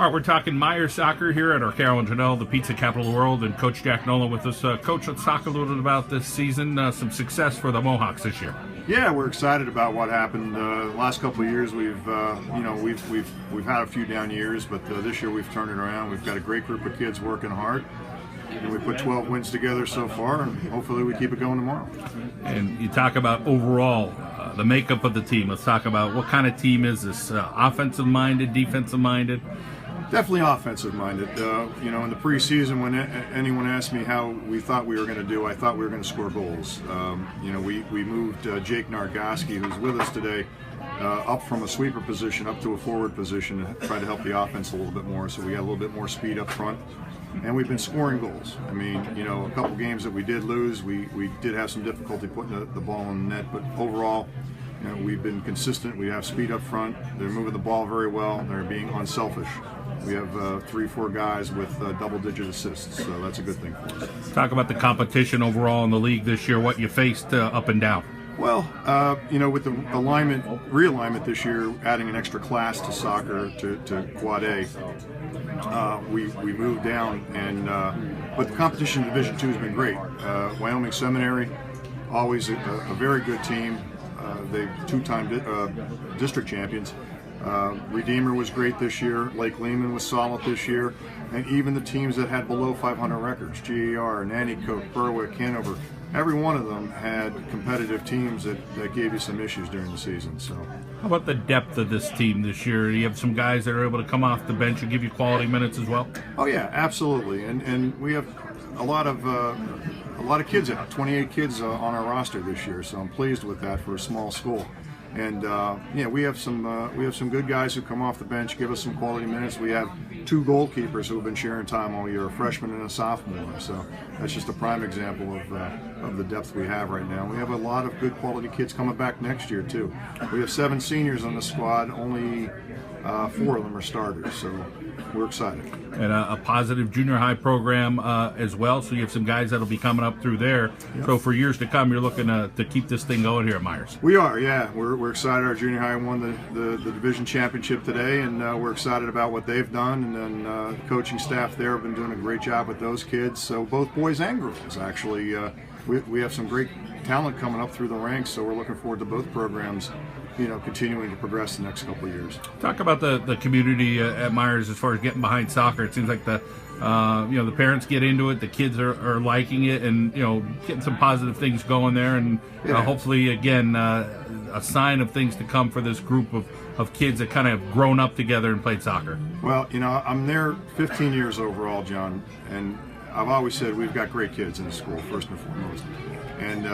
All right, we're talking Meyers Soccer here at Arcaro and Genell, the pizza capital of the world, and Coach Jack Nolan with us. Coach, let's talk a little bit about this season, some success for the Mohawks this year. Yeah, we're excited about what happened. The last couple of years, we've had a few down years, but this year we've turned it around. We've got a great group of kids working hard. And we put 12 wins together so far, and hopefully we keep it going tomorrow. And you talk about overall the makeup of the team. Let's talk about what kind of team is this? Offensive-minded, defensive-minded? Definitely offensive-minded. In the preseason, when anyone asked me how we thought we were going to do, I thought we were going to score goals. We moved Jake Nargoski, who's with us today, up from a sweeper position up to a forward position to try to help the offense a little bit more. So we got a little bit more speed up front. And we've been scoring goals. I mean, a couple games that we did lose, we did have some difficulty putting the ball in the net, but overall, we've been consistent. We have speed up front. They're moving the ball very well. They're being unselfish. We have 3-4 guys with double-digit assists, so that's a good thing for us. Talk about the competition overall in the league this year, what you faced up and down. Well, with the realignment this year, adding an extra class to soccer, to Quad A, we moved down, but the competition in Division II has been great. Wyoming Seminary, always a very good team. They two-time district champions. Redeemer was great this year. Lake Lehman was solid this year. And even the teams that had below 500 records, GER, Nanticoke, Berwick, Hanover, every one of them had competitive teams that gave you some issues during the season. So, how about the depth of this team this year? You have some guys that are able to come off the bench and give you quality minutes as well? Oh yeah, absolutely. And we have a lot of kids out, 28 kids on our roster this year. So I'm pleased with that for a small school. And we have some good guys who come off the bench, give us some quality minutes. We have 2 goalkeepers who have been sharing time all year, a freshman and a sophomore. So that's just a prime example of the depth we have right now. We have a lot of good quality kids coming back next year too. We have 7 seniors on the squad. Only 4 of them are starters. So we're excited. And a positive junior high program as well. So you have some guys that'll be coming up through there. Yep. So for years to come, you're looking to keep this thing going here at Meyers. We are, yeah. We're excited. Our junior high won the division championship today, and we're excited about what they've done. And then the coaching staff there have been doing a great job with those kids. So both boys and girls, actually. We have some great talent coming up through the ranks, so we're looking forward to both programs continuing to progress the next couple of years. Talk about the community at Meyers as far as getting behind soccer. It seems like the parents get into it, the kids are liking it, and getting some positive things going there, and hopefully again a sign of things to come for this group of kids that kind of have grown up together and played soccer. Well, I'm there 15 years overall, John, and I've always said we've got great kids in the school, first and foremost. And,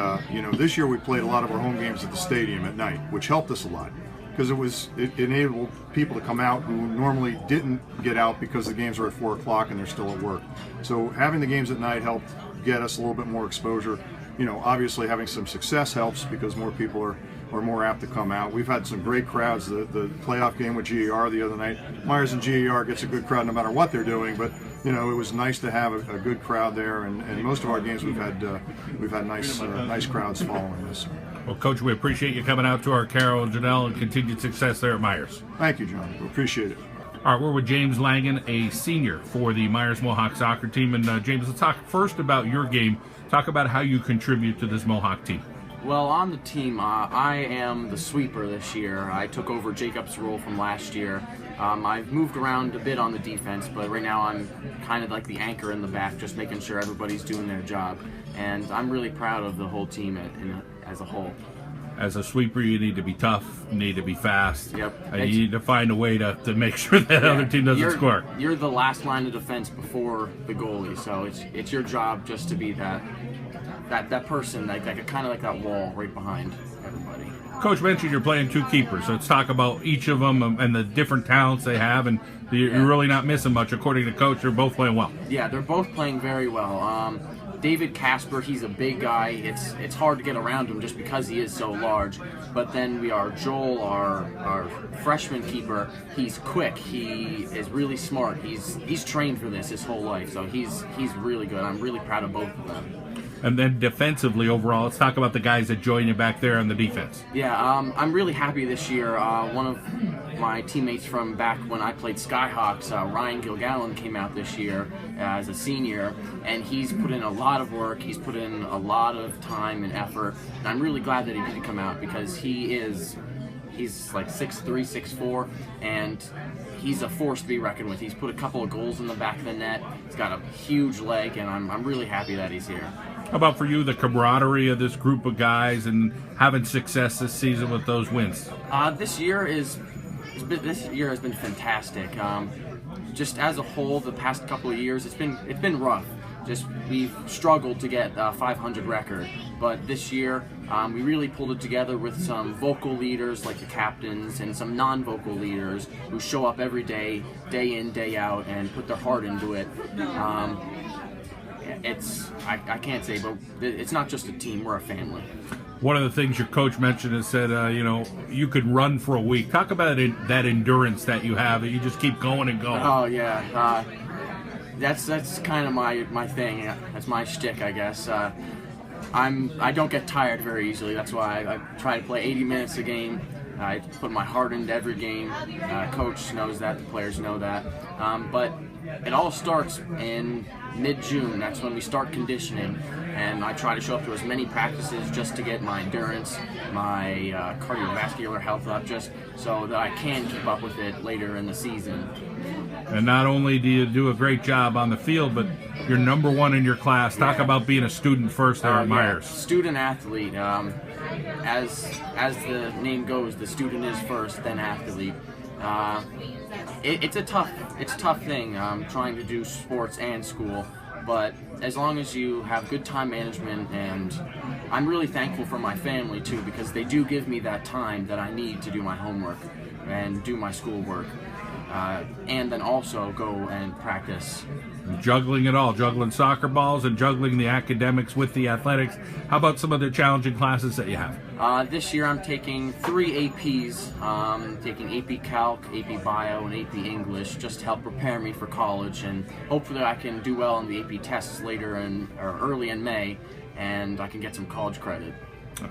this year we played a lot of our home games at the stadium at night, which helped us a lot because it enabled people to come out who normally didn't get out because the games were at 4 o'clock and they're still at work. So having the games at night helped get us a little bit more exposure. Obviously having some success helps because more people are more apt to come out. We've had some great crowds. The playoff game with GER the other night, Meyers and GER gets a good crowd no matter what they're doing, but it was nice to have a good crowd there, and most of our games we've had nice crowds following us. Well, Coach, we appreciate you coming out to Arcaro and Genell, and continued success there at Meyers. Thank you, John. We appreciate it. All right, we're with James Langan, a senior for the Meyers Mohawk soccer team. And James, let's talk first about your game. Talk about how you contribute to this Mohawk team. Well, on the team, I am the sweeper this year. I took over Jacob's role from last year. I've moved around a bit on the defense, but right now I'm kind of like the anchor in the back, just making sure everybody's doing their job. And I'm really proud of the whole team as a whole. As a sweeper, you need to be tough, you need to be fast, Yep. And you need to find a way to make sure that other team doesn't score. You're the last line of defense before the goalie, so it's your job just to be that person, kind of like that wall right behind everybody. Coach mentioned you're playing 2 keepers, so let's talk about each of them and the different talents they have, and you're really not missing much. According to Coach, they're both playing well. Yeah, they're both playing very well. David Casper, he's a big guy. It's hard to get around him just because he is so large. But then we are Joel, our freshman keeper. He's quick. He is really smart. He's trained for this his whole life, so he's really good. I'm really proud of both of them. And then defensively overall, let's talk about the guys that join you back there on the defense. Yeah, I'm really happy this year. One of my teammates from back when I played Skyhawks, Ryan Gilgallen, came out this year as a senior, and he's put in a lot of work. He's put in a lot of time and effort, and I'm really glad that he did come out because he's like 6'3", 6'4", and he's a force to be reckoned with. He's put a couple of goals in the back of the net. He's got a huge leg, and I'm really happy that he's here. How about for you, the camaraderie of this group of guys and having success this season with those wins? This year has been fantastic. Just as a whole, the past couple of years, it's been rough. Just we've struggled to get a 500 record, but this year we really pulled it together with some vocal leaders like the captains and some non-vocal leaders who show up every day, day in, day out, and put their heart into it. I can't say, but it's not just a team, we're a family. One of the things your coach mentioned is said, you could run for a week. Talk about that endurance that you have, that you just keep going and going. Oh, yeah. That's kind of my thing. That's my shtick, I guess. I don't get tired very easily. That's why I try to play 80 minutes a game. I put my heart into every game. Coach knows that. The players know that. But it all starts in mid-June. That's when we start conditioning, and I try to show up to as many practices just to get my endurance, my cardiovascular health up, just so that I can keep up with it later in the season. And not only do you do a great job on the field, but you're number one in your class. Talk about being a student first there at Meyers. Student athlete. As the name goes, the student is first, then athlete. It's a tough thing trying to do sports and school, but as long as you have good time management, and I'm really thankful for my family too, because they do give me that time that I need to do my homework and do my schoolwork, and then also go and practice. Juggling it all, juggling soccer balls and juggling the academics with the athletics. How about some of the challenging classes that you have? This year I'm taking 3 APs, taking AP Calc, AP Bio, and AP English, just to help prepare me for college, and hopefully I can do well on the AP tests early in May, and I can get some college credit.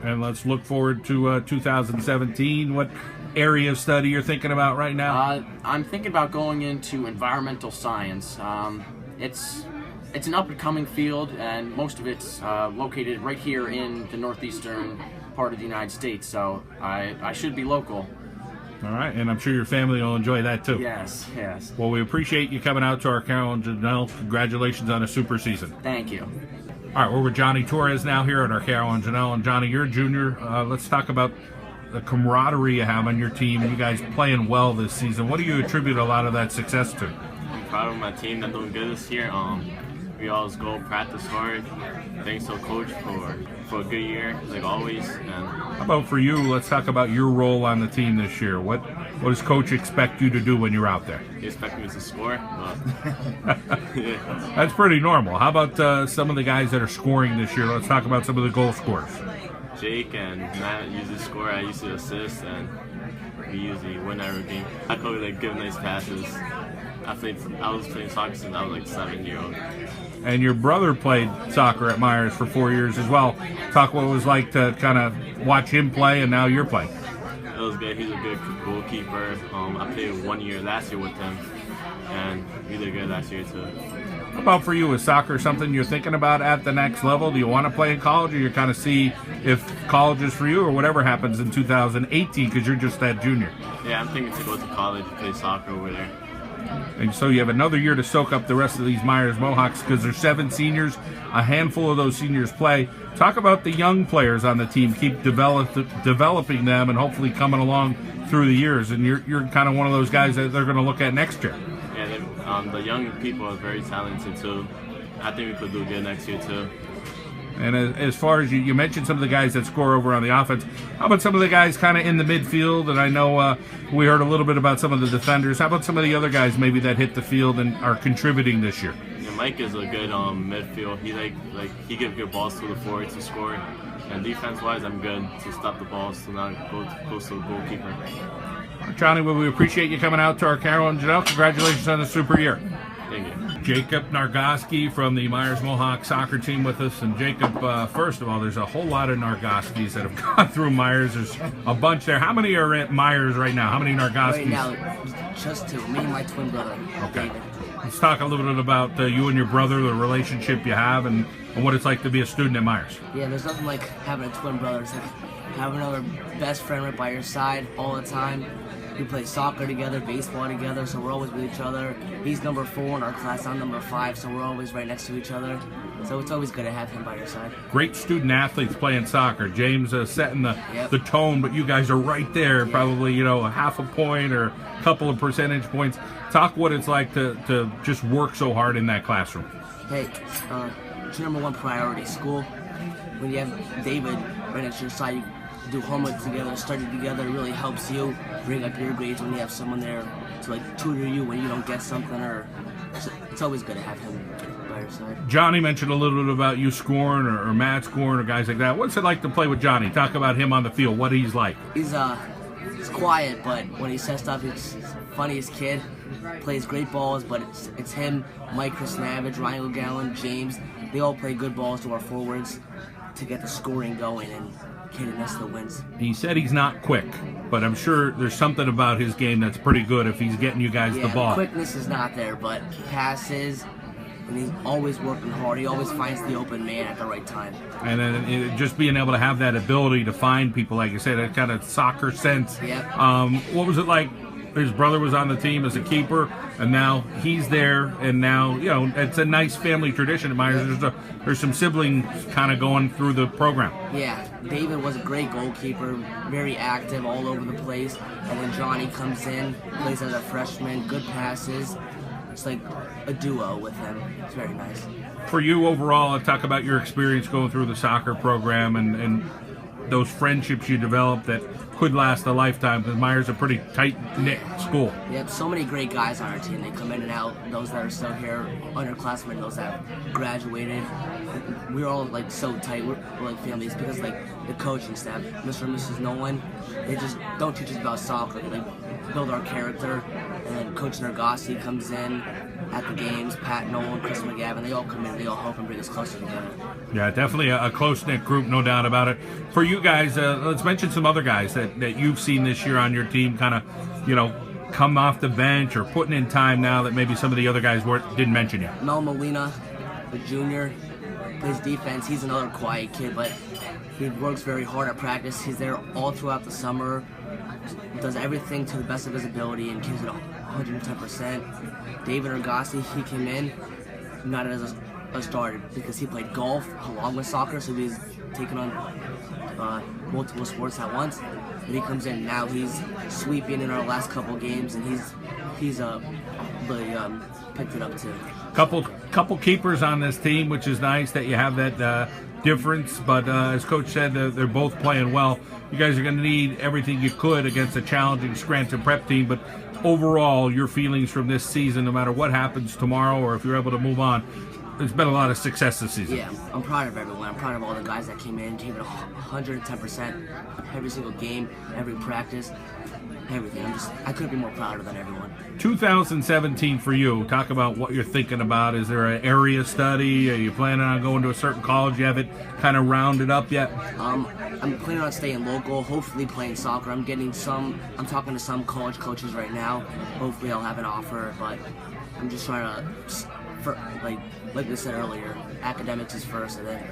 And let's look forward to 2017. What area of study you're thinking about right now? I'm thinking about going into environmental science. It's an up-and-coming field, and most of it's located right here in the northeastern part of the United States, so I should be local. All right, and I'm sure your family will enjoy that too. Yes. Well, we appreciate you coming out to Arcaro and Genell. Congratulations on a super season. Thank you. All right, we're with Jonny Torres now here at Arcaro and Genell. And Johnny, you're a junior. Let's talk about the camaraderie you have on your team. You guys playing well this season. What do you attribute a lot of that success to? I'm proud of my team that's doing good this year. We always go practice hard. Thanks to Coach for a good year, like always. And how about for you? Let's talk about your role on the team this year. What does Coach expect you to do when you're out there? He expects me to score. Yeah. That's pretty normal. How about some of the guys that are scoring this year? Let's talk about some of the goal scorers. Jake and Matt usually score. I usually assist, and we usually win every game. I probably give nice passes. I was playing soccer since I was like 7-year-old. And your brother played soccer at Meyers for 4 years as well. Talk what it was like to kind of watch him play, and now you're playing. It was good. He's a good goalkeeper. I played 1 year last year with him, and he did good last year too. How about for you? Is soccer something you're thinking about at the next level? Do you want to play in college, or you kind of see if college is for you, or whatever happens in 2018 because you're just that junior? Yeah, I'm thinking to go to college and play soccer over there. And so you have another year to soak up the rest of these Meyers Mohawks because there's 7 seniors. A handful of those seniors play. Talk about the young players on the team. Keep developing them and hopefully coming along through the years. And you're kind of one of those guys that they're going to look at next year. Yeah, the young people are very talented too. I think we could do good next year too. And as far as you mentioned some of the guys that score over on the offense, how about some of the guys kind of in the midfield? And I know we heard a little bit about some of the defenders. How about some of the other guys maybe that hit the field and are contributing this year? Yeah, Mike is a good midfield. He gives good balls to the forwards to score. And defense-wise, I'm good to stop the balls to not go close to the goalkeeper. Johnny, well, we appreciate you coming out to Arcaro and Genell. Congratulations on the super year. Thank you. Jacob Nargoski from the Meyers Mohawks soccer team with us. And Jacob, first of all, there's a whole lot of Nargoskis that have gone through Meyers. There's a bunch there. How many are at Meyers right now? How many Nargoskis? Right now, just two. Me and my twin brother, David. Let's talk a little bit about you and your brother, the relationship you have, and what it's like to be a student at Meyers. Yeah, there's nothing like having a twin brother. It's like having another best friend right by your side all the time. We play soccer together, baseball together, so we're always with each other. He's number 4 in our class, I'm number 5, so we're always right next to each other. So it's always good to have him by your side. Great student athletes playing soccer. James setting the tone, but you guys are right there, probably a half a point or a couple of percentage points. Talk what it's like to just work so hard in that classroom. Hey, it's your number 1 priority, school. When you have David right next to your side, you do homework together, study together. It really helps you bring up your grades when you have someone there to tutor you when you don't get something. Or it's always good to have him by your side. Jonny mentioned a little bit about you scoring or Matt scoring or guys like that. What's it like to play with Jonny? Talk about him on the field. What he's like. He's quiet, but when he says stuff, he's the funniest kid. Plays great balls, but it's him, Mike Krisnavich, Ryan O'Gallen, James. They all play good balls to our forwards to get the scoring going and getting us the wins. He said he's not quick, but I'm sure there's something about his game that's pretty good if he's getting you guys the ball. Quickness is not there, but passes, and he's always working hard. He always finds the open man at the right time. And then just being able to have that ability to find people, like you said, that kind of soccer sense. Yep. What was it like? His brother was on the team as a keeper, and now he's there, and now, it's a nice family tradition at Meyers. There's some siblings kind of going through the program. Yeah, David was a great goalkeeper, very active all over the place, and then Jonny comes in, plays as a freshman, good passes. It's like a duo with him. It's very nice. For you overall, talk about your experience going through the soccer program and those friendships you developed that could last a lifetime, because Meyers is a pretty tight-knit school. Yep, so many great guys on our team. They come in and out, those that are still here, underclassmen, those that graduated. We're all so tight. We're like families because the coaching staff, Mr. and Mrs. Nolan, they just don't teach us about soccer. They build our character, and then Coach Nargoski comes in at the games, Pat Nolan, Chris McGavin, they all come in, they all help and bring us closer together. Yeah, definitely a close-knit group, no doubt about it. For you guys, let's mention some other guys that you've seen this year on your team kind of, come off the bench or putting in time now that maybe some of the other guys didn't mention yet. Mel Molina, the junior, plays defense. He's another quiet kid, but he works very hard at practice. He's there all throughout the summer, does everything to the best of his ability and gives it 110%. David Nargoski, he came in not as a starter because he played golf along with soccer, so he was taking on multiple sports at once. And he comes in now, he's sweeping in our last couple games, and he's really picked it up too. Couple keepers on this team, which is nice that you have that difference. But as Coach said, they're both playing well. You guys are going to need everything you could against a challenging Scranton Prep team. But overall, your feelings from this season, no matter what happens tomorrow or if you're able to move on, there's been a lot of success this season. Yeah, I'm proud of everyone. I'm proud of all the guys that came in, gave it 110% every single game, every practice, everything. I couldn't be more prouder than everyone. 2017 for you. Talk about what you're thinking about. Is there an area study? Are you planning on going to a certain college? You haven't kind of rounded up yet? I'm planning on staying local, hopefully playing soccer. I'm talking to some college coaches right now. Hopefully I'll have an offer, but I'm just trying to, like we said earlier, academics is first and then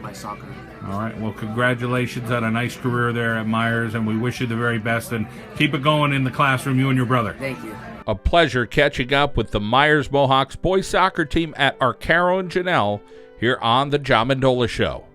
my soccer. All right, well, congratulations on a nice career there at Meyers, and we wish you the very best, and keep it going in the classroom, you and your brother. Thank you. A pleasure catching up with the Meyers Mohawks boys soccer team at Arcaro and Genell here on the Mendola Show.